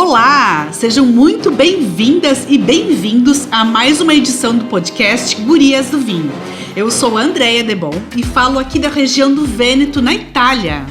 Olá! Sejam muito bem-vindas e bem-vindos a mais uma edição do podcast Gurias do Vinho. Eu sou a Andrea Debon e falo aqui da região do Vêneto, na Itália.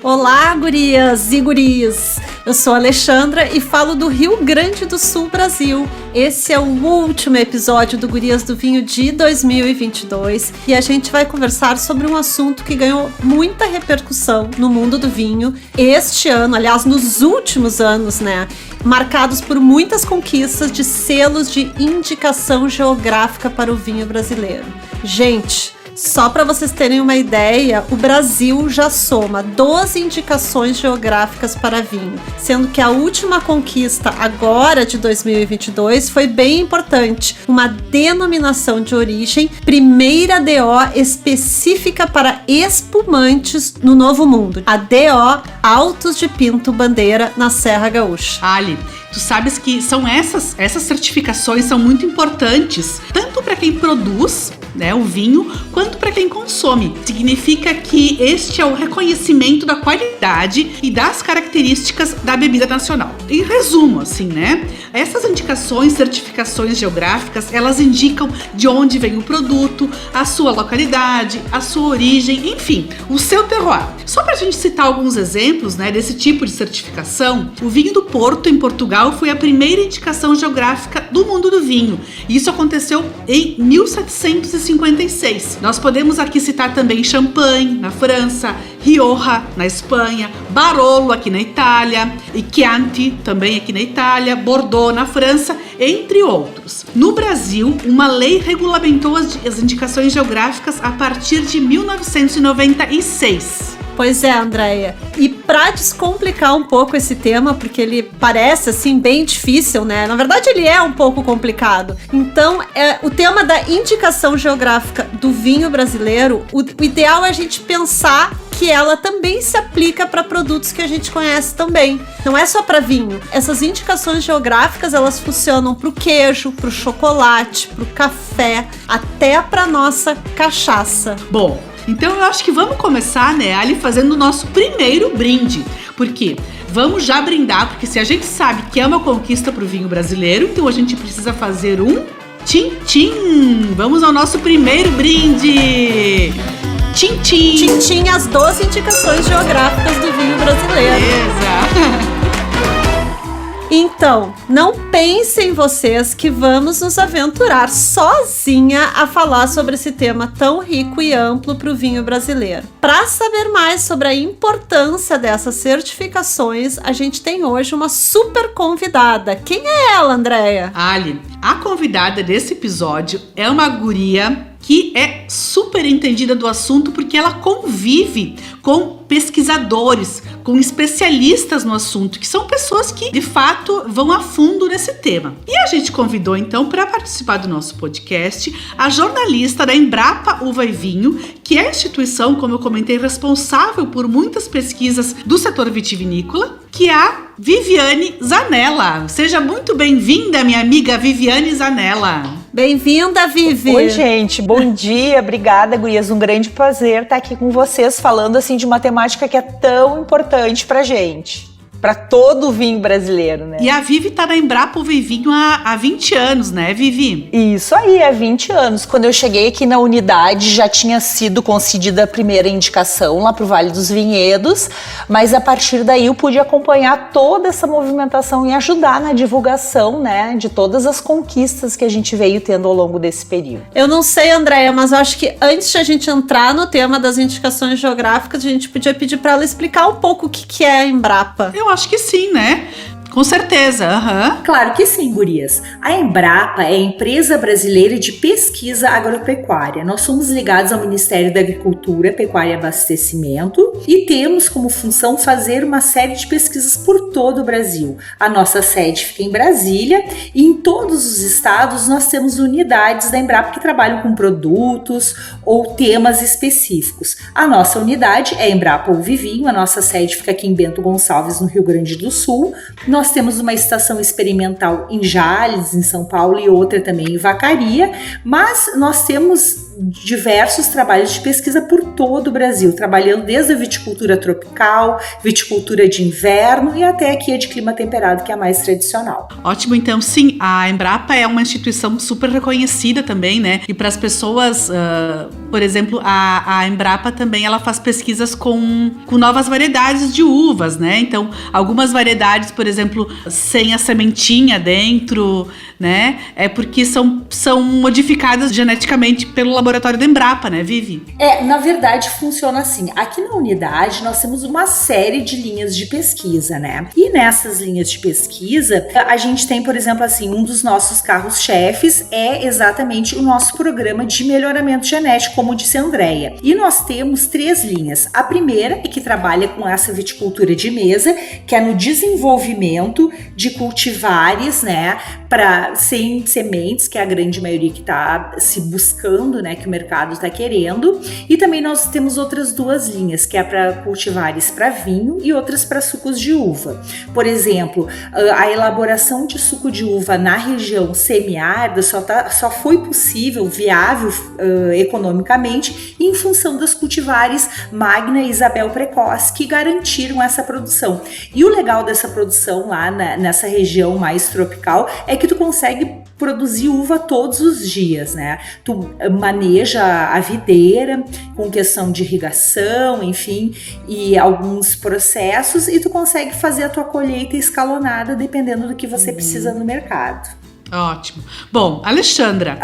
Olá, gurias e guris! Eu sou a Alexandra e falo do Rio Grande do Sul, Brasil. Esse é o último episódio do Gurias do Vinho de 2022 e a gente vai conversar sobre um assunto que ganhou muita repercussão no mundo do vinho este ano, aliás, nos últimos anos, né? Marcados por muitas conquistas de selos de indicação geográfica para o vinho brasileiro. Gente, só para vocês terem uma ideia, o Brasil já soma 12 indicações geográficas para vinho, sendo que a última conquista agora de 2022 foi bem importante, uma denominação de origem, primeira DO específica para espumantes no Novo Mundo, a DO Altos de Pinto Bandeira na Serra Gaúcha. Ali, tu sabes que são essas certificações são muito importantes, tanto para quem produz, né, o vinho, quanto para quem consome. Significa que este é o reconhecimento da qualidade e das características da bebida nacional. Em resumo, assim, né? Essas indicações, certificações geográficas, elas indicam de onde vem o produto, a sua localidade, a sua origem, enfim, o seu terroir. Só para a gente citar alguns exemplos, né, desse tipo de certificação, o vinho do Porto, em Portugal, foi a primeira indicação geográfica do mundo do vinho. Isso aconteceu em 1756. Nós podemos aqui citar também Champagne, na França, Rioja, na Espanha, Barolo, aqui na Itália, e Chianti, também aqui na Itália, Bordeaux, na França, entre outros. No Brasil, uma lei regulamentou as indicações geográficas a partir de 1996. Pois é, Andrea. E para descomplicar um pouco esse tema, porque ele parece assim bem difícil, né? Na verdade, ele é um pouco complicado. Então, o tema da indicação geográfica do vinho brasileiro, o ideal é a gente pensar que ela também se aplica para produtos que a gente conhece também. Não é só para vinho. Essas indicações geográficas, elas funcionam para o queijo, para o chocolate, para o café, até para nossa cachaça. Bom, então eu acho que vamos começar, né, Ali, fazendo o nosso primeiro brinde. Porque vamos já brindar, porque se a gente sabe que é uma conquista para o vinho brasileiro, então a gente precisa fazer um tchim-tchim. Vamos ao nosso primeiro brinde. Tchim-tchim. Tchim-tchim, as 12 indicações geográficas do vinho brasileiro. Beleza. Então, não pensem vocês que vamos nos aventurar sozinha a falar sobre esse tema tão rico e amplo para o vinho brasileiro. Para saber mais sobre a importância dessas certificações, a gente tem hoje uma super convidada. Quem é ela, Andrea? Ali, a convidada desse episódio é uma guria que é super entendida do assunto porque ela convive com pesquisadores, com especialistas no assunto, que são pessoas que, de fato, vão a fundo nesse tema. E a gente convidou, então, para participar do nosso podcast, a jornalista da Embrapa Uva e Vinho, que é a instituição, como eu comentei, responsável por muitas pesquisas do setor vitivinícola, que é a Viviane Zanella. Seja muito bem-vinda, minha amiga Viviane Zanella. Bem-vinda, Vivi! Oi, gente, bom dia, obrigada, gurias, um grande prazer estar aqui com vocês falando assim de uma temática que é tão importante pra gente, pra todo o vinho brasileiro, né? E a Vivi tá na Embrapa Uva e Vinho há 20 anos, né, Vivi? Isso aí, há 20 anos. Quando eu cheguei aqui na unidade, já tinha sido concedida a primeira indicação lá pro Vale dos Vinhedos, mas a partir daí eu pude acompanhar toda essa movimentação e ajudar na divulgação, né, de todas as conquistas que a gente veio tendo ao longo desse período. Eu não sei, Andrea, mas eu acho que antes de a gente entrar no tema das indicações geográficas, a gente podia pedir para ela explicar um pouco o que é a Embrapa. Eu acho que sim, né? Com certeza, Claro que sim, gurias. A Embrapa é a Empresa Brasileira de Pesquisa Agropecuária. Nós somos ligados ao Ministério da Agricultura, Pecuária e Abastecimento e temos como função fazer uma série de pesquisas por todo o Brasil. A nossa sede fica em Brasília e em todos os estados nós temos unidades da Embrapa que trabalham com produtos ou temas específicos. A nossa unidade é a Embrapa Uva e Vinho, a nossa sede fica aqui em Bento Gonçalves, no Rio Grande do Sul. Nós temos uma estação experimental em Jales, em São Paulo, e outra também em Vacaria, mas nós temos diversos trabalhos de pesquisa por todo o Brasil, trabalhando desde a viticultura tropical, viticultura de inverno e até aqui a de clima temperado, que é a mais tradicional. Ótimo, então sim, a Embrapa é uma instituição super reconhecida também, né? E para as pessoas, por exemplo, a Embrapa também ela faz pesquisas com novas variedades de uvas, né? Então, algumas variedades, por exemplo, sem a sementinha dentro, né? É porque são modificadas geneticamente pelo laboratório da Embrapa, né, Vivi? Na verdade funciona assim. Aqui na unidade nós temos uma série de linhas de pesquisa, né? E nessas linhas de pesquisa, a gente tem, por exemplo, assim, um dos nossos carros-chefes é exatamente o nosso programa de melhoramento genético, como disse a Andréia. E nós temos 3 linhas. A primeira é que trabalha com essa viticultura de mesa, que é no desenvolvimento de cultivares, né, sem sementes, que é a grande maioria que está se buscando, né, que o mercado está querendo. E também nós temos outras 2 linhas, que é para cultivares para vinho e outras para sucos de uva. Por exemplo, a elaboração de suco de uva na região semiárida só foi possível, viável economicamente, em função das cultivares Magna e Isabel Precoce, que garantiram essa produção. E o legal dessa produção lá nessa região mais tropical é que tu consegue produzir uva todos os dias, né? Tu maneja a videira com questão de irrigação, enfim, e alguns processos, e tu consegue fazer a tua colheita escalonada dependendo do que você precisa no mercado. Ótimo. Bom, Alexandra.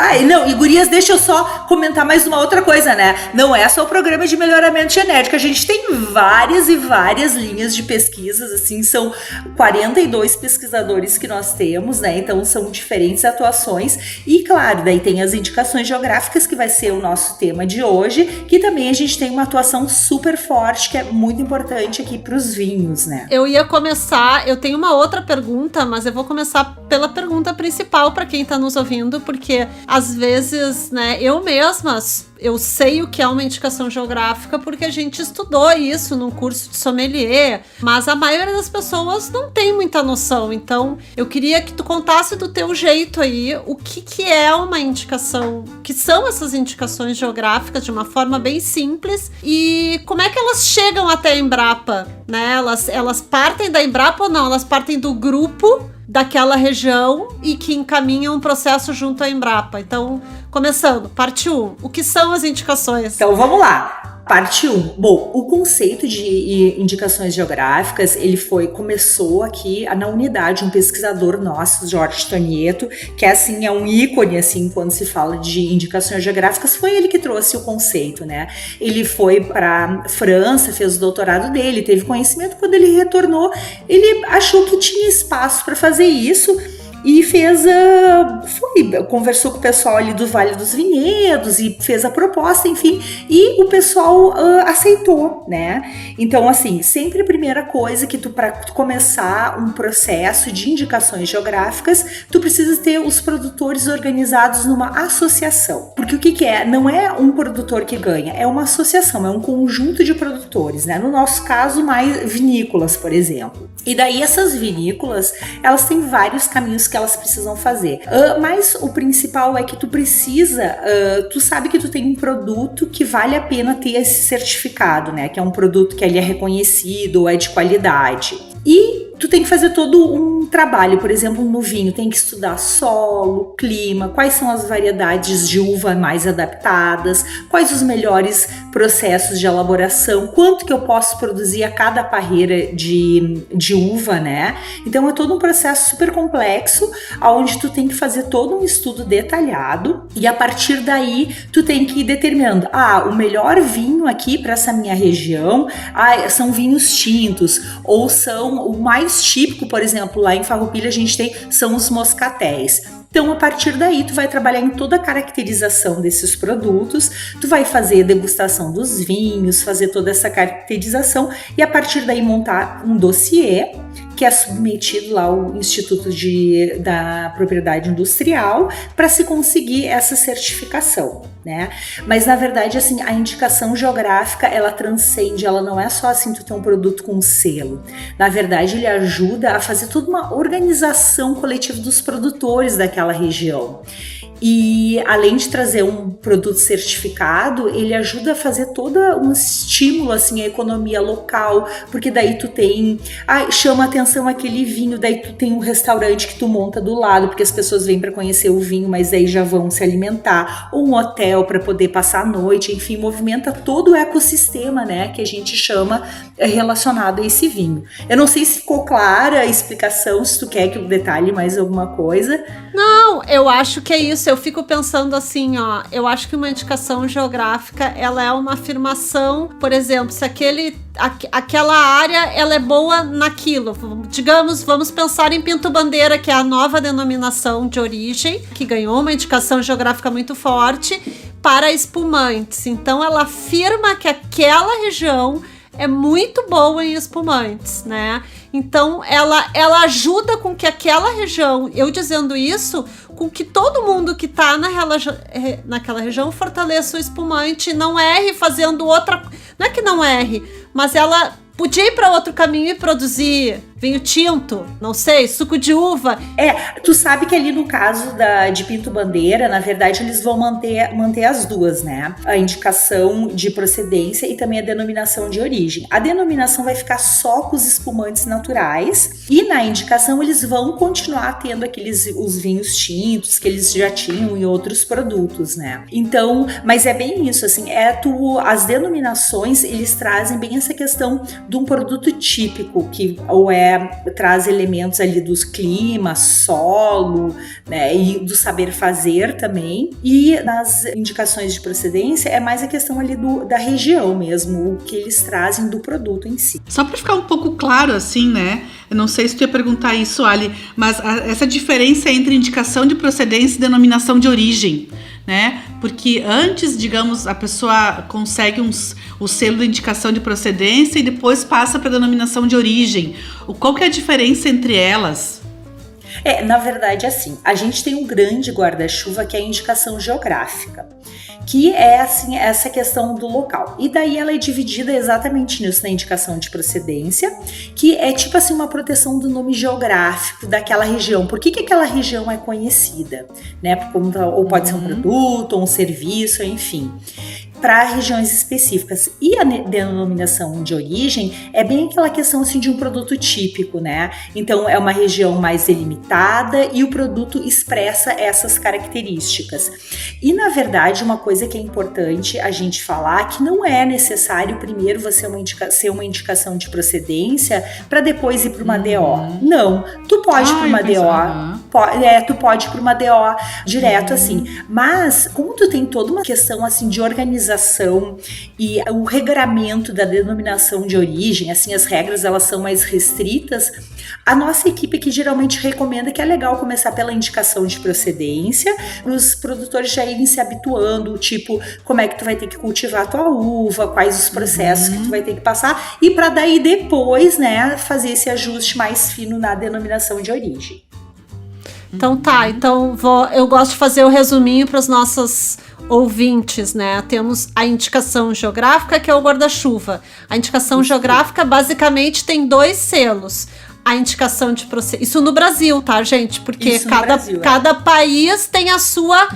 E gurias, deixa eu só comentar mais uma outra coisa, né? Não é só o programa de melhoramento genético, a gente tem várias e várias linhas de pesquisas, assim, são 42 pesquisadores que nós temos, né? Então são diferentes atuações e, claro, daí tem as indicações geográficas, que vai ser o nosso tema de hoje, que também a gente tem uma atuação super forte, que é muito importante aqui para os vinhos, né? Eu tenho uma outra pergunta, mas eu vou começar pela pergunta principal para quem tá nos ouvindo, porque às vezes, né, eu mesma, eu sei o que é uma indicação geográfica porque a gente estudou isso num curso de sommelier, mas a maioria das pessoas não tem muita noção. Então, eu queria que tu contasse do teu jeito aí o que é uma indicação, que são essas indicações geográficas de uma forma bem simples e como é que elas chegam até a Embrapa, né? Elas partem da Embrapa ou não? Elas partem do grupo daquela região e que encaminham um processo junto à Embrapa. Então, começando, parte 1. O que são as indicações? Então, vamos lá. Parte 1. Bom, o conceito de indicações geográficas, começou aqui na unidade, um pesquisador nosso, Jorge Tonieto, que assim, é um ícone, assim, quando se fala de indicações geográficas, foi ele que trouxe o conceito, né? Ele foi para França, fez o doutorado dele, teve conhecimento, quando ele retornou, ele achou que tinha espaço para fazer isso, e conversou com o pessoal ali do Vale dos Vinhedos e fez a proposta, enfim, e o pessoal aceitou, né? Então, assim, sempre a primeira coisa que para começar um processo de indicações geográficas, tu precisa ter os produtores organizados numa associação. Porque o que é? Não é um produtor que ganha, é uma associação, é um conjunto de produtores, né? No nosso caso, mais vinícolas, por exemplo. E daí essas vinícolas, elas têm vários caminhos que elas precisam fazer. Mas o principal é que tu sabe que tu tem um produto que vale a pena ter esse certificado, né? Que é um produto que ele é reconhecido ou é de qualidade. E tu tem que fazer todo um trabalho, por exemplo, no vinho, tem que estudar solo, clima, quais são as variedades de uva mais adaptadas, quais os melhores processos de elaboração, quanto que eu posso produzir a cada parreira de uva, né? Então é todo um processo super complexo, onde tu tem que fazer todo um estudo detalhado e a partir daí tu tem que ir determinando, o melhor vinho aqui para essa minha região, são vinhos tintos, ou são o mais típico, por exemplo, lá em Farroupilha a gente são os moscatéis. Então, a partir daí, tu vai trabalhar em toda a caracterização desses produtos, tu vai fazer degustação dos vinhos, fazer toda essa caracterização e a partir daí montar um dossiê que é submetido lá ao Instituto da Propriedade Industrial para se conseguir essa certificação. né? Mas na verdade, assim, a indicação geográfica, ela transcende, ela não é só assim tu ter um produto com selo. Na verdade, ele ajuda a fazer toda uma organização coletiva dos produtores daquela região. E além de trazer um produto certificado, ele ajuda a fazer todo um estímulo assim à economia local, porque daí tu tem, chama atenção aquele vinho, daí tu tem um restaurante que tu monta do lado, porque as pessoas vêm para conhecer o vinho, mas aí já vão se alimentar, ou um hotel para poder passar a noite, enfim, movimenta todo o ecossistema, né, que a gente chama relacionado a esse vinho. Eu não sei se ficou clara a explicação, se tu quer que eu detalhe mais alguma coisa. Não, eu acho que é isso. Eu fico pensando assim, ó, eu acho que uma indicação geográfica, ela é uma afirmação, por exemplo, se aquela área, ela é boa naquilo. Digamos, vamos pensar em Pinto Bandeira, que é a nova denominação de origem, que ganhou uma indicação geográfica muito forte para espumantes. Então, ela afirma que aquela região é muito boa em espumantes, né? Então, ela ajuda com que aquela região, eu dizendo isso, com que todo mundo que tá naquela região fortaleça o espumante, não erre fazendo outra... Não é que não erre, mas ela podia ir para outro caminho e produzir vinho tinto, não sei, suco de uva. Tu sabe que ali no caso de Pinto Bandeira, na verdade, eles vão manter as duas, né? A indicação de procedência e também a denominação de origem. A denominação vai ficar só com os espumantes naturais e na indicação eles vão continuar tendo os vinhos tintos que eles já tinham em outros produtos, né? Então, mas é bem isso, assim, as denominações, eles trazem bem essa questão de um produto típico, que traz elementos ali dos climas, solo, né, e do saber fazer também. E nas indicações de procedência é mais a questão ali da região mesmo, o que eles trazem do produto em si. Só para ficar um pouco claro assim, né? Eu não sei se tu ia perguntar isso, Ali, mas essa diferença entre indicação de procedência e denominação de origem, né? Porque antes, digamos, a pessoa consegue o selo de indicação de procedência e depois passa para a denominação de origem. Qual que é a diferença entre elas? Na verdade, assim, a gente tem um grande guarda-chuva que é a indicação geográfica, que é assim, essa questão do local. E daí ela é dividida exatamente nisso, na indicação de procedência, que é tipo assim uma proteção do nome geográfico daquela região. Por que aquela região é conhecida, né? Ou pode ser um produto, ou um serviço, enfim, para regiões específicas. E a denominação de origem é bem aquela questão assim, de um produto típico, né? Então é uma região mais delimitada e o produto expressa essas características. E na verdade, uma coisa que é importante a gente falar, que não é necessário primeiro você ser uma indicação de procedência para depois ir para uma DO. Não, tu pode ir para uma DO. Tu pode ir para uma DO direto assim. Mas como tu tem toda uma questão assim de organização e o regramento da denominação de origem, assim, as regras elas são mais restritas, a nossa equipe aqui geralmente recomenda que é legal começar pela indicação de procedência, para os produtores já irem se habituando, tipo, como é que tu vai ter que cultivar a tua uva, quais os processos que tu vai ter que passar, e para daí depois, né, fazer esse ajuste mais fino na denominação de origem. Então eu gosto de fazer o resuminho para os nossos ouvintes, né? Temos a indicação geográfica, que é o guarda-chuva. A indicação geográfica basicamente tem 2 selos. A indicação de procedência. Isso no Brasil, tá, gente? Porque cada país tem a sua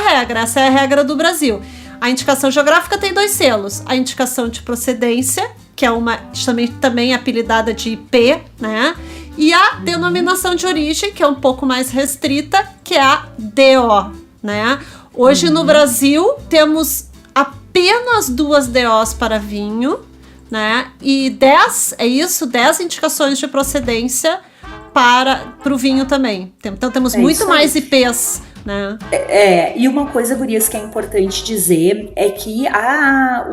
regra. Essa é a regra do Brasil. A indicação geográfica tem 2 selos. A indicação de procedência, que é uma também apelidada de IP, né? E a denominação de origem, que é um pouco mais restrita, que é a DO, né? Hoje no Brasil temos apenas 2 DOs para vinho, né? E 10 indicações de procedência para o vinho também. Então temos muito mais IPs, né? E uma coisa, gurias, que é importante dizer é que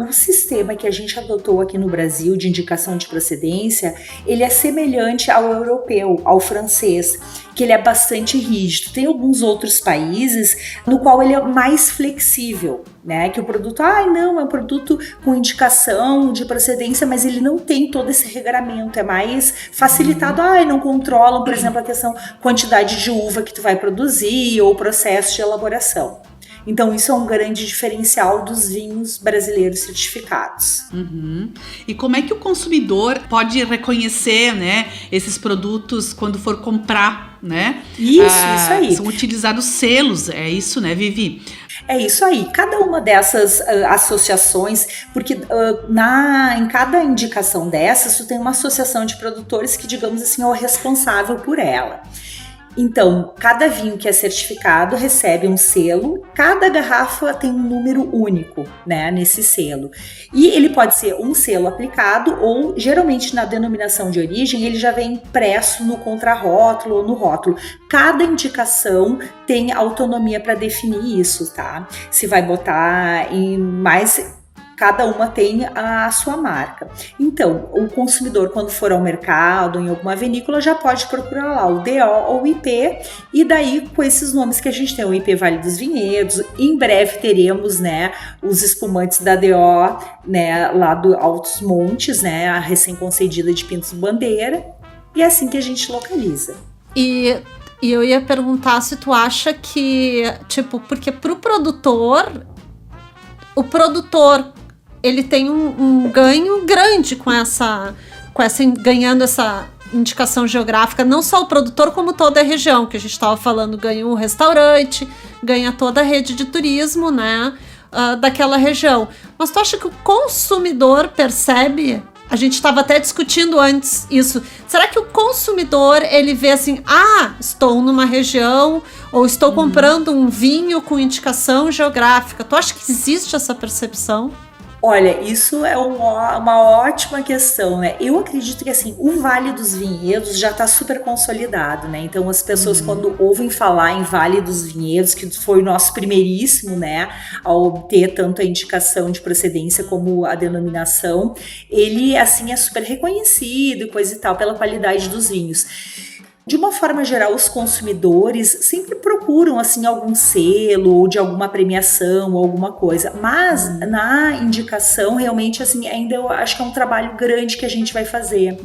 o sistema que a gente adotou aqui no Brasil de indicação de procedência, ele é semelhante ao europeu, ao francês, que ele é bastante rígido. Tem alguns outros países no qual ele é mais flexível, né? Que o produto, é um produto com indicação de procedência, mas ele não tem todo esse regramento, é mais facilitado. Não controlam, por exemplo, a questão quantidade de uva que tu vai produzir ou processo de elaboração. Então isso é um grande diferencial dos vinhos brasileiros certificados. Uhum. E como é que o consumidor pode reconhecer, né, esses produtos quando for comprar, né? Isso aí. São utilizados selos, é isso, né, Vivi? É isso aí, cada uma dessas associações, porque em cada indicação dessas, tu tem uma associação de produtores que, digamos assim, é o responsável por ela. Então, cada vinho que é certificado recebe um selo, cada garrafa tem um número único, né, nesse selo. E ele pode ser um selo aplicado ou, geralmente, na denominação de origem, ele já vem impresso no contrarótulo ou no rótulo. Cada indicação tem autonomia para definir isso, tá? Se vai botar em mais... Cada uma tem a sua marca. Então, o consumidor, quando for ao mercado, em alguma vinícola, já pode procurar lá o DO ou o IP, e daí, com esses nomes que a gente tem, o IP Vale dos Vinhedos, em breve teremos, né, os espumantes da DO, né, lá do Altos Montes, né, a recém-concedida de Pintos Bandeira, e é assim que a gente localiza. E eu ia perguntar se tu acha que, tipo, porque pro produtor, ele tem um ganho grande ganhando essa indicação geográfica, não só o produtor, como toda a região, que a gente estava falando, ganha um restaurante, ganha toda a rede de turismo, né, daquela região. Mas tu acha que o consumidor percebe? A gente estava até discutindo antes isso. Será que o consumidor, ele vê assim, estou numa região, ou estou comprando um vinho com indicação geográfica? Tu acha que existe essa percepção? Olha, isso é uma ótima questão, né? Eu acredito que, assim, o Vale dos Vinhedos já está super consolidado, né? Então, as pessoas, quando ouvem falar em Vale dos Vinhedos, que foi o nosso primeiríssimo, né, ao ter tanto a indicação de procedência como a denominação, ele, assim, é super reconhecido e coisa e tal, pela qualidade dos vinhos. De uma forma geral, os consumidores sempre procuram, assim, algum selo ou de alguma premiação ou alguma coisa. Mas na indicação, realmente, assim, ainda eu acho que é um trabalho grande que a gente vai fazer,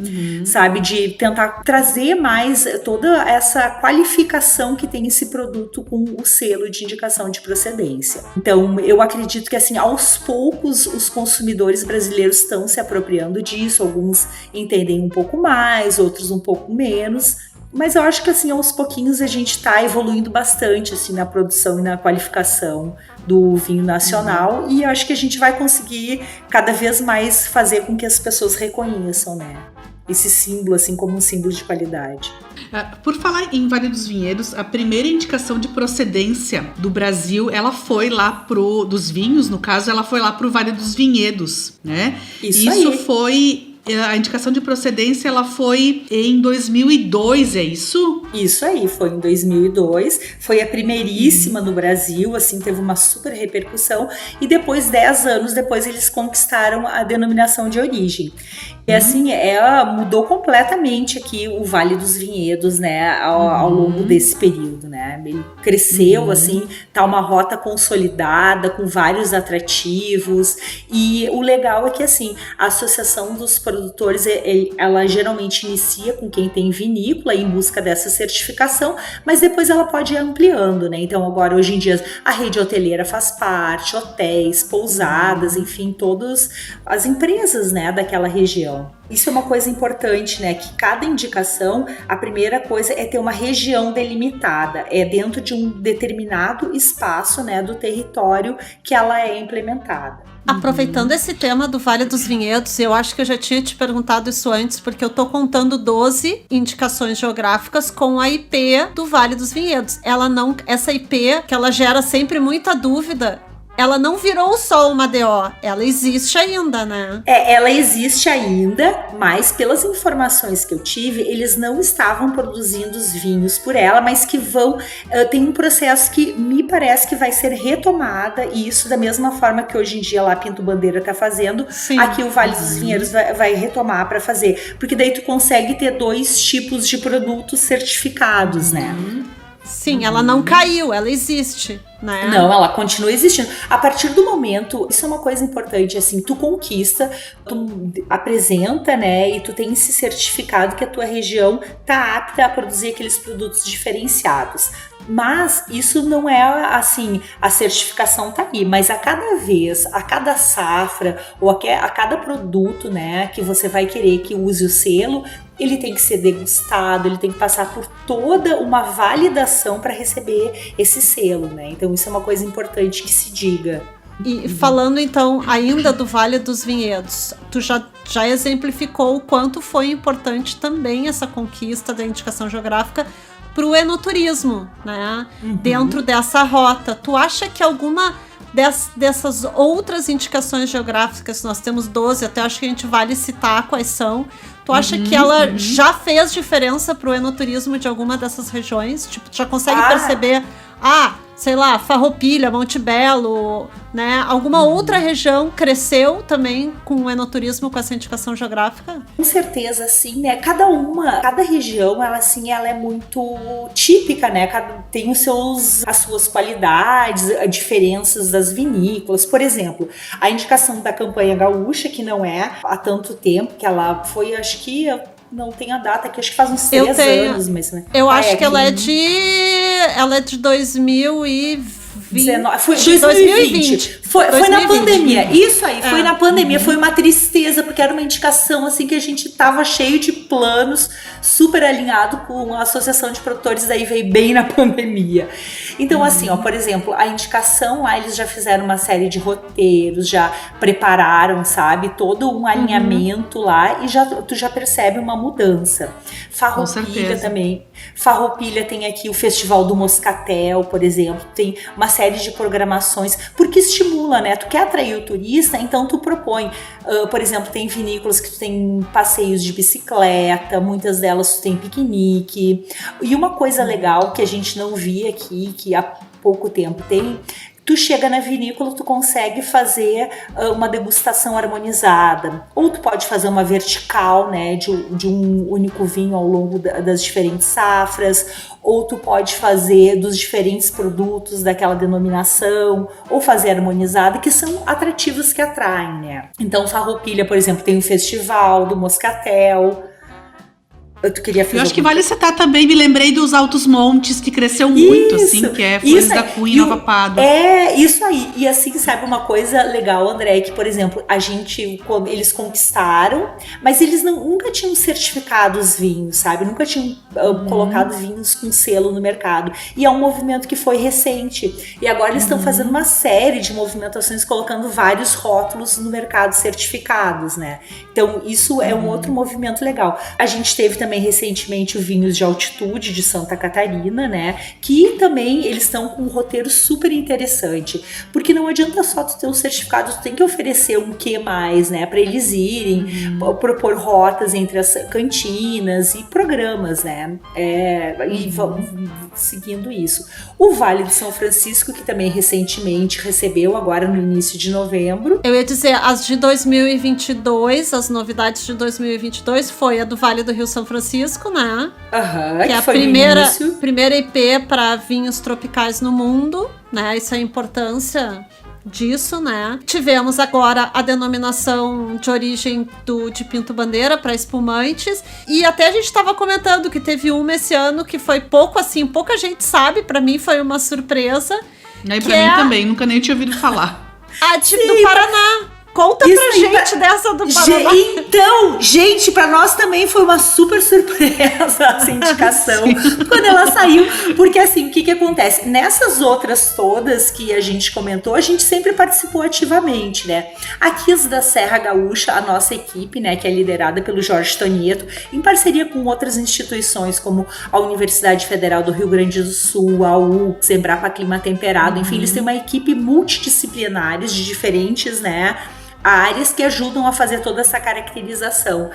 sabe? De tentar trazer mais toda essa qualificação que tem esse produto com o selo de indicação de procedência. Então, eu acredito que, assim, aos poucos, os consumidores brasileiros estão se apropriando disso. Alguns entendem um pouco mais, outros um pouco menos. Mas eu acho que, assim, aos pouquinhos a gente está evoluindo bastante, assim, na produção e na qualificação do vinho nacional, e eu acho que a gente vai conseguir cada vez mais fazer com que as pessoas reconheçam, né, esse símbolo, assim, como um símbolo de qualidade. Por falar em Vale dos Vinhedos, a primeira indicação de procedência do Brasil, ela foi lá dos vinhos, no caso, ela foi lá pro Vale dos Vinhedos, né? Isso foi... A indicação de procedência, ela foi em 2002, é isso? Isso aí, foi em 2002. Foi a primeiríssima no Brasil, assim, teve uma super repercussão. E depois, 10 anos depois, eles conquistaram a denominação de origem. E assim, mudou completamente aqui o Vale dos Vinhedos, né, ao longo desse período, né? Ele cresceu, assim, tá uma rota consolidada, com vários atrativos. E o legal é que, assim, a Associação dos Produtores, ela geralmente inicia com quem tem vinícola em busca dessa certificação, mas depois ela pode ir ampliando, né? Então, agora, hoje em dia, a rede hoteleira faz parte, hotéis, pousadas, enfim, todas as empresas, né, daquela região. Isso é uma coisa importante, né? Que cada indicação, a primeira coisa é ter uma região delimitada, é dentro de um determinado espaço, né, do território que ela é implementada. Aproveitando esse tema do Vale dos Vinhedos, eu acho que eu já tinha te perguntado isso antes, porque eu tô contando 12 indicações geográficas com a IP do Vale dos Vinhedos. Essa IP, que ela gera sempre muita dúvida, ela não virou só uma DO, ela existe ainda, né? Ela existe ainda, mas pelas informações que eu tive, eles não estavam produzindo os vinhos por ela, mas que tem um processo que me parece que vai ser retomada, e isso da mesma forma que hoje em dia lá Pinto Bandeira tá fazendo, sim, aqui o Vale dos Vinhedos vai retomar para fazer, porque daí tu consegue ter 2 tipos de produtos certificados, né? Sim, ela não caiu, ela existe. né? Não, ela continua existindo. A partir do momento, isso é uma coisa importante, assim, tu conquista, tu apresenta, né, e tu tem esse certificado que a tua região tá apta a produzir aqueles produtos diferenciados. Mas isso não é assim, a certificação tá aí, mas a cada vez, a cada safra ou a cada produto, né, que você vai querer que use o selo, ele tem que ser degustado, ele tem que passar por toda uma validação para receber esse selo, né? Então isso é uma coisa importante que se diga. E falando então ainda do Vale dos Vinhedos, tu já exemplificou o quanto foi importante também essa conquista da indicação geográfica para o enoturismo, né? Dentro dessa rota. Tu acha que alguma dessas outras indicações geográficas, nós temos 12, até acho que a gente vale citar quais são, tu acha que ela já fez diferença para o enoturismo de alguma dessas regiões? Tipo, tu já consegue perceber, sei lá, Farroupilha, Monte Belo, né? Alguma outra região cresceu também com o enoturismo, com essa indicação geográfica? Com certeza, sim, né? Cada região, ela é muito típica, né? Tem as suas qualidades, as diferenças das vinícolas. Por exemplo, a indicação da campanha gaúcha, que não é há tanto tempo, que ela foi, acho que... Não tem a data aqui, acho que faz uns 3 anos. Mas, né? Eu acho que ela é de 2020. Foi 2020. Foi na pandemia. Isso aí, foi na pandemia. Foi uma tristeza, porque era uma indicação assim que a gente tava cheio de planos, super alinhado com a Associação de Produtores, daí veio bem na pandemia. Então, assim, por exemplo, a indicação lá, eles já fizeram uma série de roteiros, já prepararam, sabe, todo um alinhamento lá, e tu já percebe uma mudança. Farroupilha também. Farroupilha tem aqui o Festival do Moscatel, por exemplo, tem uma série de programações, porque estimula, né? Tu quer atrair o turista, então tu propõe, por exemplo, tem vinícolas que tu tem passeios de bicicleta, muitas delas tu tem piquenique, e uma coisa legal que a gente não via aqui, que há pouco tempo tem, tu chega na vinícola, tu consegue fazer uma degustação harmonizada, ou tu pode fazer uma vertical, né, de um único vinho ao longo das diferentes safras, ou tu pode fazer dos diferentes produtos daquela denominação, ou fazer harmonizada, que são atrativos que atraem, né. Então Farroupilha, por exemplo, tem o Festival do Moscatel. Eu acho que vale citar também, me lembrei dos Altos Montes, que cresceu muito, assim, que é Flores da Cunha e Nova Pádua. É, isso aí. E assim, sabe, uma coisa legal, André, que, por exemplo, eles conquistaram, mas eles nunca tinham certificado os vinhos, sabe? Nunca tinham colocado vinhos com selo no mercado. E é um movimento que foi recente. E agora eles estão fazendo uma série de movimentações, colocando vários rótulos no mercado certificados, né? Então, isso é um outro movimento legal. A gente teve também recentemente o Vinhos de Altitude de Santa Catarina, né? Que também eles estão com um roteiro super interessante, porque não adianta só tu ter um certificado, tu tem que oferecer um quê mais, né? Para eles irem, propor rotas entre as cantinas e programas, né? E vão seguindo isso. O Vale do São Francisco, que também recentemente recebeu, agora no início de novembro. Eu ia dizer, as de 2022, as novidades de 2022 foi a do Vale do Rio São Francisco, né? Que é a primeira IP para vinhos tropicais no mundo, né? Isso é a importância disso, né? Tivemos agora a denominação de origem de Pinto Bandeira para espumantes, e até a gente estava comentando que teve uma esse ano que foi pouca gente sabe, para mim foi uma surpresa. E aí para mim também, nunca nem tinha ouvido falar. A do Paraná. Conta pra gente dessa do Paraná. Então, gente, pra nós também foi uma super surpresa essa indicação quando ela saiu, porque assim, o que acontece? Nessas outras todas que a gente comentou, a gente sempre participou ativamente, né? Aqui as da Serra Gaúcha, a nossa equipe, né, que é liderada pelo Jorge Tonieto, em parceria com outras instituições como a Universidade Federal do Rio Grande do Sul, a UX, Embrapa Clima Temperado, enfim, eles têm uma equipe multidisciplinar de diferentes, né, áreas que ajudam a fazer toda essa caracterização.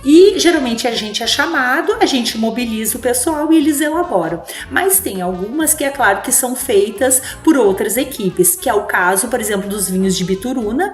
E geralmente a gente é chamado, a gente mobiliza o pessoal e eles elaboram. Mas tem algumas que é claro que são feitas por outras equipes, que é o caso, por exemplo, dos vinhos de Bituruna,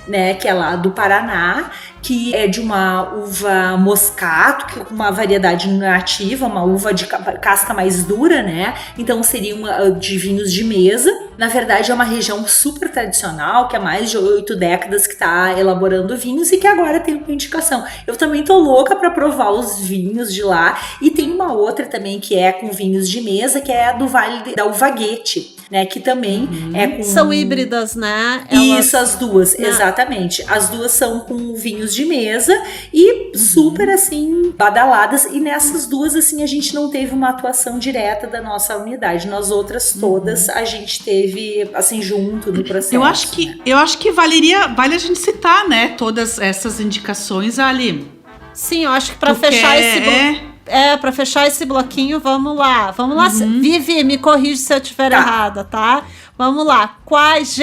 né, que é lá do Paraná, que é de uma uva moscato, que é uma variedade nativa, uma uva de casca mais dura, né? Então seria de vinhos de mesa. Na verdade é uma região super tradicional, que há mais de 8 décadas que está elaborando vinhos e que agora tem uma indicação. Eu também tô louca para provar os vinhos de lá. E tem uma outra também que é com vinhos de mesa, que é a do Vale da Uvaguete, né? Que também é com... São híbridas, né? Isso, as duas, exatamente. As duas são com vinhos de mesa e super, assim, badaladas. E nessas duas, assim, a gente não teve uma atuação direta da nossa unidade. Nas outras todas, a gente teve, assim, junto no processo. Eu acho que vale a gente citar, né, todas essas indicações ali. Sim, eu acho que para fechar esse bloco... pra fechar esse bloquinho, vamos lá. Vivi, me corrige se eu estiver errada, tá? Vamos lá. Quais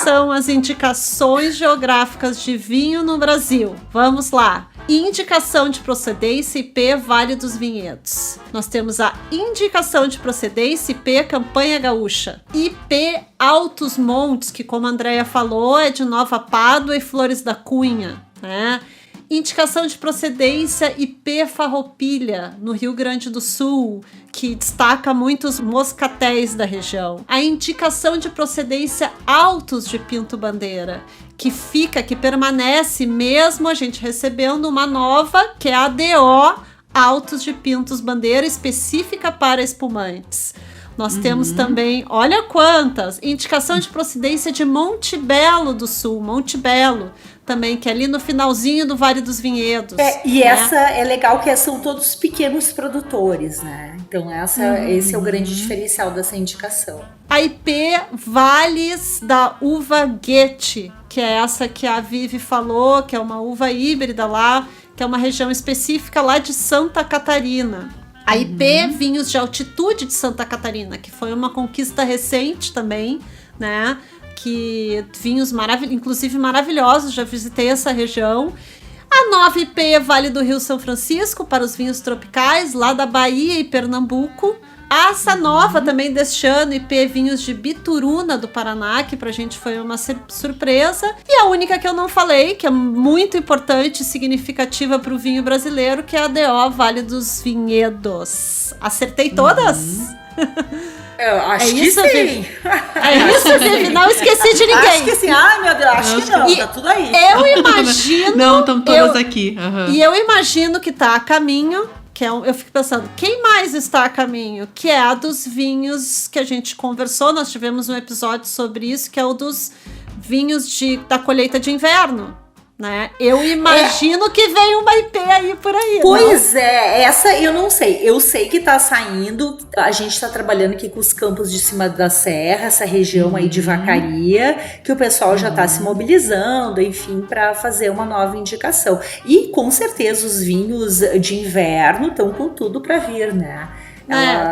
são as indicações geográficas de vinho no Brasil? Vamos lá. Indicação de procedência IP Vale dos Vinhedos. Nós temos a indicação de procedência IP Campanha Gaúcha. IP Altos Montes, que como a Andréia falou, é de Nova Pádua e Flores da Cunha, né? Indicação de procedência IP Farroupilha, no Rio Grande do Sul, que destaca muitos moscatéis da região. A indicação de procedência Altos de Pinto Bandeira, que permanece mesmo a gente recebendo uma nova, que é a DO Altos de Pintos Bandeira, específica para espumantes. Nós temos também, olha quantas, indicação de procedência de Monte Belo do Sul, Monte Belo, também, que é ali no finalzinho do Vale dos Vinhedos. Essa é legal, que são todos pequenos produtores, né? Então esse é o grande diferencial dessa indicação. A IP Vales da Uvaguete, que é essa que a Vivi falou, que é uma uva híbrida lá, que é uma região específica lá de Santa Catarina. A IP Vinhos de Altitude de Santa Catarina, que foi uma conquista recente também, né? Que vinhos inclusive maravilhosos, já visitei essa região. A nova IP Vale do Rio São Francisco, para os vinhos tropicais, lá da Bahia e Pernambuco. Essa nova também deste ano, IP Vinhos de Bituruna, do Paraná, que pra gente foi uma surpresa. E a única que eu não falei, que é muito importante e significativa pro vinho brasileiro, que é a DO Vale dos Vinhedos. Acertei todas? Eu acho que sim. Vivi. É isso, Vivi. Não esqueci de ninguém. Acho que sim. Ai, meu Deus, acho que não. Tá tudo aí. Eu imagino... Não, estão todas aqui. E eu imagino que tá a caminho... eu fico pensando, quem mais está a caminho? Que é a dos vinhos que a gente conversou, nós tivemos um episódio sobre isso, que é o dos vinhos da colheita de inverno, né? Eu imagino que vem uma IP aí por aí. Pois não? Essa eu não sei. Eu sei que tá saindo, a gente tá trabalhando aqui com os campos de cima da serra, essa região aí de Vacaria, que o pessoal já tá se mobilizando, enfim, para fazer uma nova indicação. E com certeza os vinhos de inverno estão com tudo para vir, né?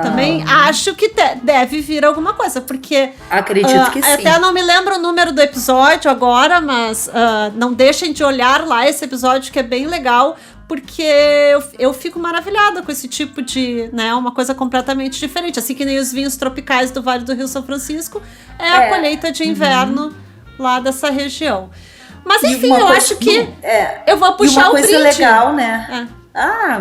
Também acho que deve vir alguma coisa, porque... Acredito que sim. Até não me lembro o número do episódio agora, mas não deixem de olhar lá esse episódio, que é bem legal, porque eu fico maravilhada com esse tipo de, né, uma coisa completamente diferente, assim que nem os vinhos tropicais do Vale do Rio São Francisco, a colheita de inverno lá dessa região. Mas enfim, eu acho que eu vou puxar o brinde. E uma coisa legal, né?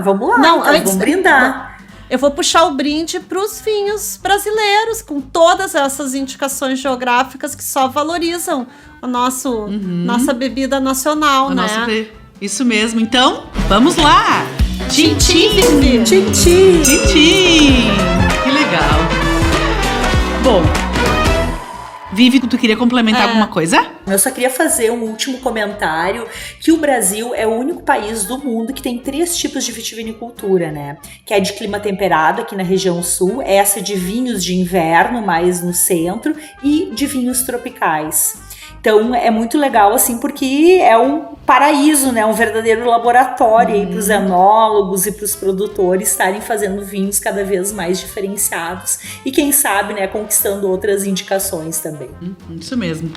Vamos lá, não, então, vamos brindar. Eu vou puxar o brinde para os vinhos brasileiros, com todas essas indicações geográficas que só valorizam o nossa bebida nacional, né? Isso mesmo. Então, vamos lá! Tchim-tchim! Tchim-tchim! Tchim-tchim! Que legal! Bom, Vivi, tu queria complementar alguma coisa? Eu só queria fazer um último comentário, que o Brasil é o único país do mundo que tem 3 tipos de vitivinicultura, né? Que é de clima temperado, aqui na região sul, essa de vinhos de inverno, mais no centro, e de vinhos tropicais. Então é muito legal, assim, porque é um paraíso, né? Um verdadeiro laboratório aí para os enólogos e para os produtores estarem fazendo vinhos cada vez mais diferenciados e quem sabe, né, conquistando outras indicações também. Isso mesmo.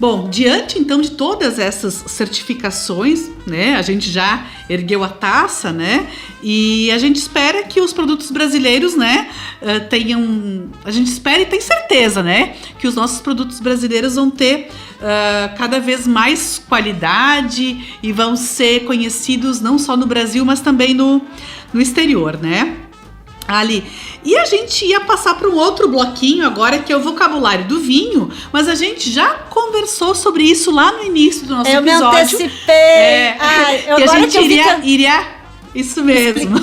Bom, diante então de todas essas certificações, né, a gente já ergueu a taça, né, e a gente espera que os produtos brasileiros, né, a gente espera e tem certeza, né, que os nossos produtos brasileiros vão ter cada vez mais qualidade e vão ser conhecidos não só no Brasil, mas também no exterior, né. Ali. E a gente ia passar para um outro bloquinho agora, que é o vocabulário do vinho, mas a gente já conversou sobre isso lá no início do nosso episódio. Eu me antecipei. Que a gente iria isso mesmo.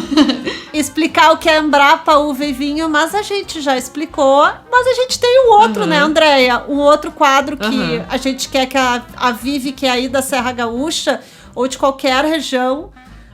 Explicar o que é Embrapa, uva e vinho, mas a gente já explicou. Mas a gente tem um outro, né, Andréia? Um outro quadro que a gente quer que a Vivi, que é aí da Serra Gaúcha, ou de qualquer região,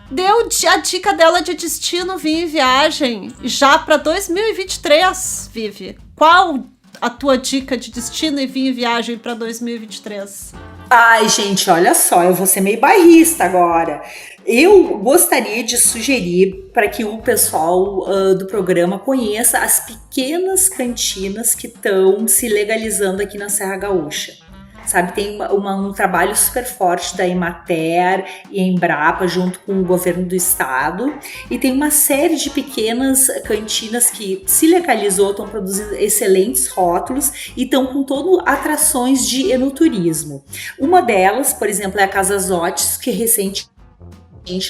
deu a dica dela de destino, vinho e viagem já para 2023, Vivi. Qual a tua dica de destino e vinho e viagem para 2023? Ai, gente, olha só, eu vou ser meio bairrista agora. Eu gostaria de sugerir para que o pessoal do programa conheça as pequenas cantinas que estão se legalizando aqui na Serra Gaúcha. Sabe, tem um trabalho super forte da Emater e Embrapa junto com o governo do estado, e tem uma série de pequenas cantinas que se legalizou, estão produzindo excelentes rótulos e estão com todo atrações de enoturismo. Uma delas, por exemplo, é a Casa Zotes, que recentemente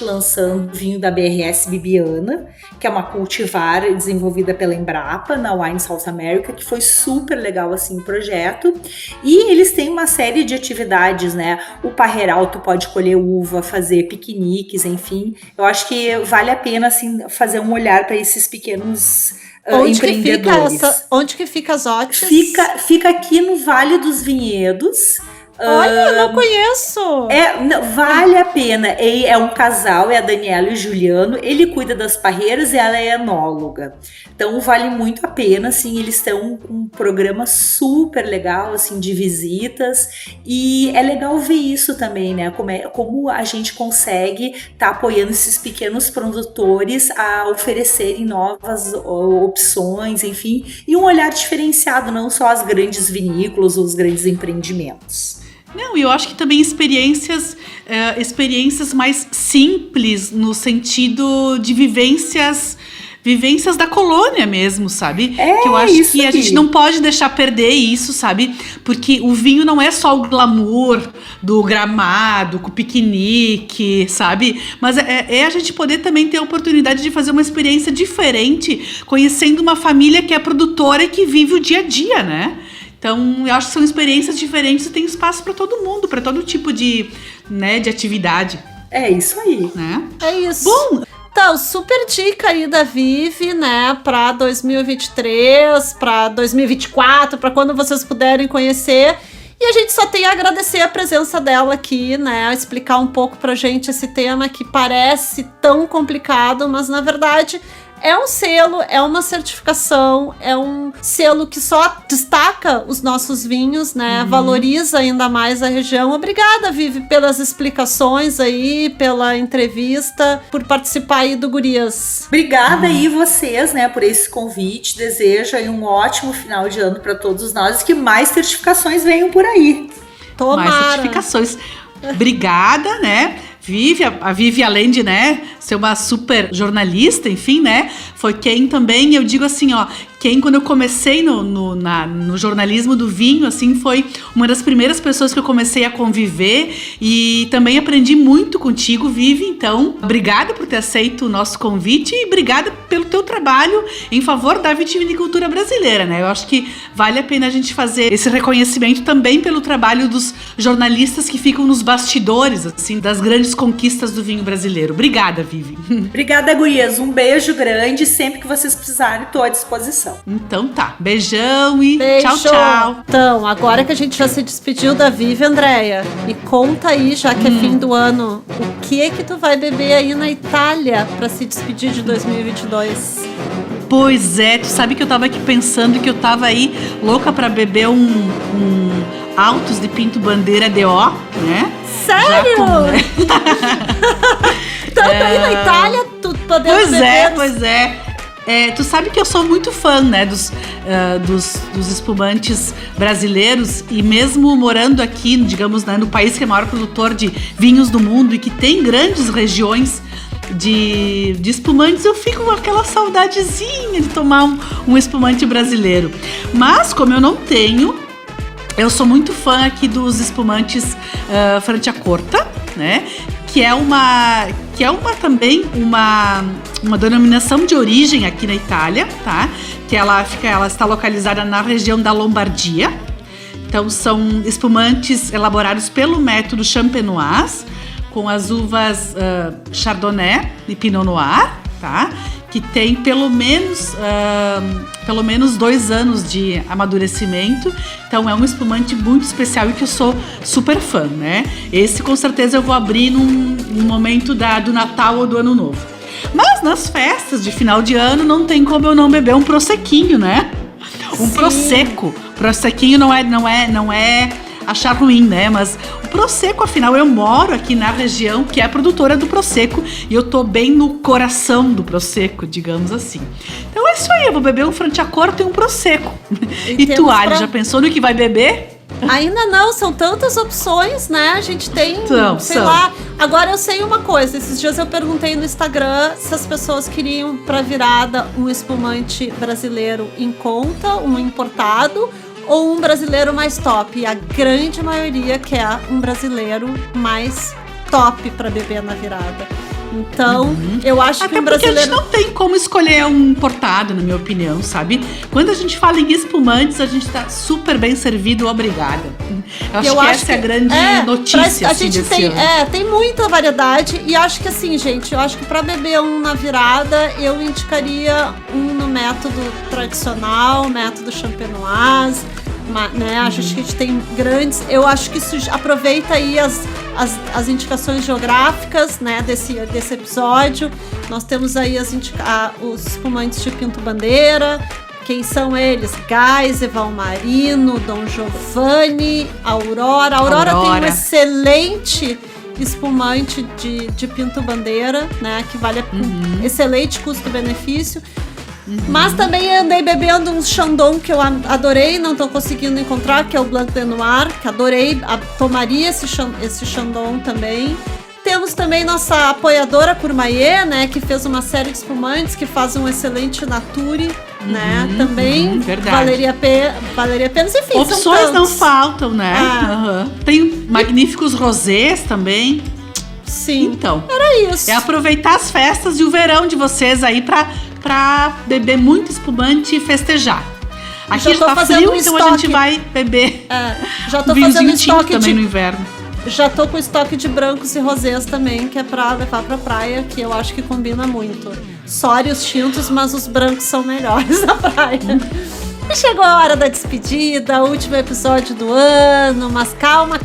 lançando vinho da BRS Bibiana, que é uma cultivar desenvolvida pela Embrapa na Wine South America, que foi super legal assim o projeto. E eles têm uma série de atividades, né? O parreiral, tu pode colher uva, fazer piqueniques, enfim. Eu acho que vale a pena assim fazer um olhar para esses pequenos empreendedores. Onde que fica as Zotes? Fica aqui no Vale dos Vinhedos. Olha, não conheço. Vale a pena. É um casal, é a Daniela e o Juliano. Ele cuida das parreiras e ela é enóloga. Então vale muito a pena, assim. Eles estão com um programa super legal, assim, de visitas. E é legal ver isso também, né? Como a gente consegue estar apoiando esses pequenos produtores a oferecerem novas opções, enfim. E um olhar diferenciado, não só as grandes vinícolas ou os grandes empreendimentos. Não, e eu acho que também experiências mais simples, no sentido de vivências da colônia mesmo, sabe? Que eu acho que a gente não pode deixar perder isso, sabe? Porque o vinho não é só o glamour do gramado, com o piquenique, sabe? Mas é a gente poder também ter a oportunidade de fazer uma experiência diferente, conhecendo uma família que é produtora e que vive o dia a dia, né? Então, eu acho que são experiências diferentes e tem espaço para todo mundo, para todo tipo de atividade. É isso aí. Né? É isso. Bom, então, super dica aí da Vivi, né, para 2023, para 2024, para quando vocês puderem conhecer. E a gente só tem a agradecer a presença dela aqui, né, explicar um pouco pra gente esse tema que parece tão complicado, mas na verdade é um selo, é uma certificação, é um selo que só destaca os nossos vinhos, né? Valoriza ainda mais a região. Obrigada, Vivi, pelas explicações aí, pela entrevista, por participar aí do Gurias. Obrigada aí vocês, né, por esse convite. Desejo aí um ótimo final de ano para todos nós e que mais certificações venham por aí. Tomara. Mais certificações. Obrigada, né? A Vivi, além de, né, ser uma super jornalista, enfim, né, foi quem também, eu digo assim, ó, quando eu comecei no jornalismo do vinho, assim, foi uma das primeiras pessoas que eu comecei a conviver e também aprendi muito contigo, Vivi. Então, obrigada por ter aceito o nosso convite e obrigada pelo teu trabalho em favor da vitivinicultura brasileira, né? Eu acho que vale a pena a gente fazer esse reconhecimento também pelo trabalho dos jornalistas que ficam nos bastidores, assim, das grandes conquistas do vinho brasileiro. Obrigada, Vivi. Obrigada, gurias. Um beijo grande. Sempre que vocês precisarem, estou à disposição. Então tá. Beijão e Beijo. Tchau, tchau. Então, agora que a gente já se despediu da Vivi, Andréia, me conta aí, já que é fim do ano, o que tu vai beber aí na Itália para se despedir de 2022? Pois é, tu sabe que eu tava aqui pensando que eu tava aí louca pra beber um Altos de Pinto Bandeira DO, né? Sério? Tanto aí na Itália, tu podendo beber... Pois é. Tu sabe que eu sou muito fã, né, dos espumantes brasileiros, e mesmo morando aqui, digamos, né, no país que é o maior produtor de vinhos do mundo e que tem grandes regiões de espumantes, eu fico com aquela saudadezinha de tomar um espumante brasileiro. Mas como eu não tenho, eu sou muito fã aqui dos espumantes Franciacorta, né? Que é também uma denominação de origem aqui na Itália, tá? Que ela está localizada na região da Lombardia. Então são espumantes elaborados pelo método Champenoise, com as uvas Chardonnay e Pinot Noir, tá? Que tem pelo menos 2 anos de amadurecimento. Então é um espumante muito especial e que eu sou super fã, né? Esse com certeza eu vou abrir num momento do Natal ou do Ano Novo. Mas nas festas de final de ano não tem como eu não beber um prosecquinho, né? Um prosecco. Prosecquinho não é achar ruim, né? Mas o Prosecco, afinal, eu moro aqui na região que é produtora do Prosecco e eu tô bem no coração do Prosecco, digamos assim. Então é isso aí, eu vou beber um Franciacorta e um Prosecco. E tu, Ali, já pensou no que vai beber? Ainda não, são tantas opções, né? A gente tem, sei lá. Agora eu sei uma coisa, esses dias eu perguntei no Instagram se as pessoas queriam pra virada um espumante brasileiro em conta, um importado, ou um brasileiro mais top. E a grande maioria quer um brasileiro mais top pra beber na virada. Então, eu acho que um brasileiro... Até porque a gente não tem como escolher um importado, na minha opinião, sabe? Quando a gente fala em espumantes, a gente tá super bem servido, obrigada. Eu acho que essa é a grande notícia desse ano. Tem muita variedade e acho que assim, gente, eu acho que pra beber um na virada, eu indicaria um no método tradicional, método Champenoise, né? Acho que a gente tem grandes... Eu acho que isso aproveita aí as indicações geográficas, né, desse episódio. Nós temos aí os espumantes de Pinto Bandeira. Quem são eles? Geisel, Valmarino, Dom Giovanni, Aurora. Aurora tem um excelente espumante de Pinto Bandeira, né, que vale excelente custo-benefício. Mas também andei bebendo um Chandon que eu adorei, não estou conseguindo encontrar, que é o Blanc de Noir, que adorei, tomaria esse Chandon também. Temos também nossa apoiadora Courmayeur, né, que fez uma série de espumantes, que faz um excelente Nature, né, também valeria a pena, enfim, opções não faltam, né? Tem magníficos rosés também. Sim, então, era isso. É aproveitar as festas e o verão de vocês aí pra beber muito espumante e festejar. Aqui já tá frio, então a gente vai beber já tô fazendo estoque também no inverno. Já tô com estoque de brancos e rosés também, que é pra levar pra praia, que eu acho que combina muito. Sória os tintos, mas os brancos são melhores na praia. E chegou a hora da despedida, último episódio do ano, mas calma,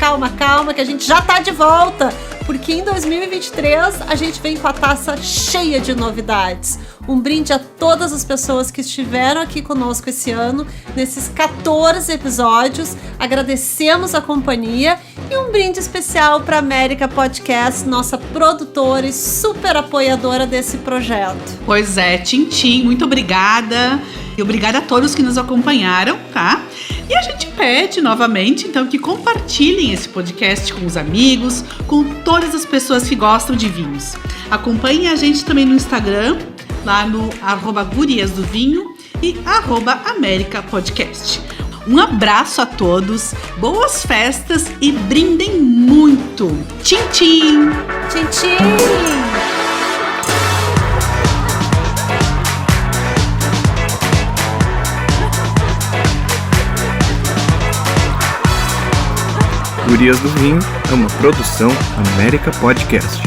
que a gente já tá de volta, porque em 2023 a gente vem com a taça cheia de novidades. Um brinde a todas as pessoas que estiveram aqui conosco esse ano, nesses 14 episódios. Agradecemos a companhia e um brinde especial para a América Podcast, nossa produtora e super apoiadora desse projeto. Pois é, Tintim, muito obrigada. E obrigada a todos que nos acompanharam, tá? E a gente pede novamente, então, que compartilhem esse podcast com os amigos, com todas as pessoas que gostam de vinhos. Acompanhem a gente também no Instagram, lá no @guriasdovinho e @americapodcast. Um abraço a todos, boas festas e brindem muito! Tchim, tchim! Tchim, tchim! Gurias do Vinho é uma produção América Podcast.